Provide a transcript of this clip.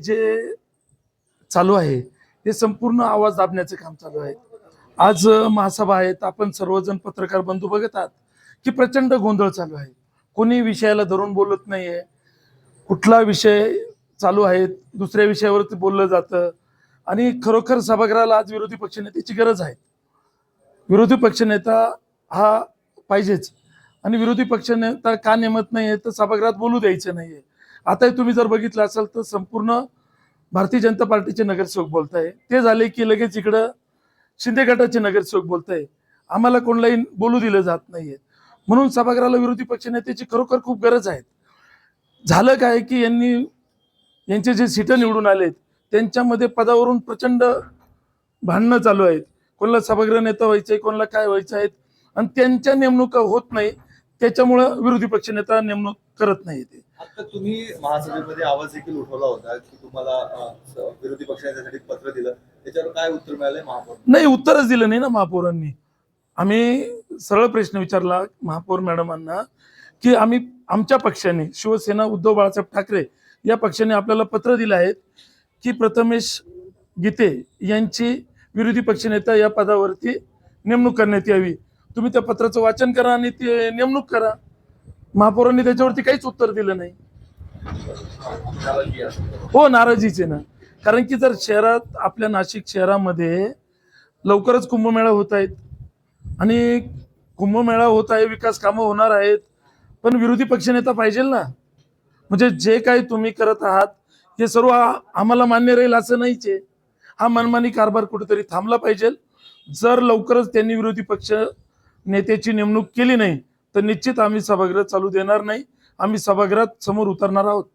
जे चालू आहे हे संपूर्ण आवाज दाबण्याचे काम चालू आहे। आज महासभा आहेत, आपण सर्वजण पत्रकार बंधू बघत आहात की प्रचंड गोंधळ चालू आहे। कोणी विषयाला धरून बोलत नाहीये, कुठला विषय चालू आहे दुसऱ्या विषयावरती बोललं जातं आणि खरोखर सभागृहाला आज विरोधी पक्षनेत्याची गरज आहे। विरोधी पक्षनेता हा पाहिजेच आणि विरोधी पक्षनेता का नेमत नाहीये तर सभागृहात बोलू द्यायचं नाहीये। आता तुम्ही जर बघितलं असाल तर संपूर्ण भारतीय जनता पार्टीचे नगरसेवक बोलताय, ते झाले की लगेच इकडं शिंदे गटाचे नगरसेवक बोलताय, आम्हाला कोणालाही बोलू दिलं जात नाहीये। म्हणून सभागृहाला विरोधी पक्षनेत्याची खरोखर खूप गरज आहे। झालं काय की यांचे जे सीटं निवडून आलेत त्यांच्यामध्ये पदावरून प्रचंड भांडणं चालू आहेत। कोणाला सभागृह नेता व्हायचंय, कोणाला काय व्हायचं आहे आणि त्यांच्या नेमणुका होत नाही, त्याच्यामुळं विरोधी पक्षनेता नेमणूक करत नाही। ते आता तुम्ही महासभेमध्ये आवाज देखील उठवला होता की तुम्हाला विरोधी पक्षनेत्यासाठी पत्र दिलं, त्याच्यावर काय उत्तर मिळालंय महापौर? नाही, उत्तरच दिलं नाही ना महापौरांनी। आम्ही सरळ प्रश्न विचारला महापौर मॅडमांना की आम्ही आमच्या पक्षाने शिवसेना उद्धव बाळासाहेब ठाकरे या पक्षाने आपल्याला पत्र दिलं आहे की प्रथमेश गीते यांची विरोधी पक्षनेता या पदावरती नेमणूक करण्यात यावी। तुम्ही त्या पत्राचं वाचन करा आणि ते नेमणूक करा। महापौरांनी त्याच्यावरती काहीच उत्तर दिलं नाही। हो, नाराजीचे ना, कारण की जर शहरात आपल्या नाशिक शहरामध्ये लवकरच कुंभमेळा होत आहेत आणि कुंभमेळा होत आहे, विकास कामं होणार आहेत, पण विरोधी पक्षनेता पाहिजे ना। म्हणजे जे काही तुम्ही करत आहात हे सर्व आम्हाला मान्य राहील असं नाहीच आहे। हा मनमानी कारभार कुठेतरी थांबला पाहिजे। जर लवकरच त्यांनी विरोधी पक्ष नेत्याची नेमणूक केली नाही तर निश्चित आम्ही सभागृह चालू देणार नाही, आम्ही सभागृहात समोर उतरणार आहोत।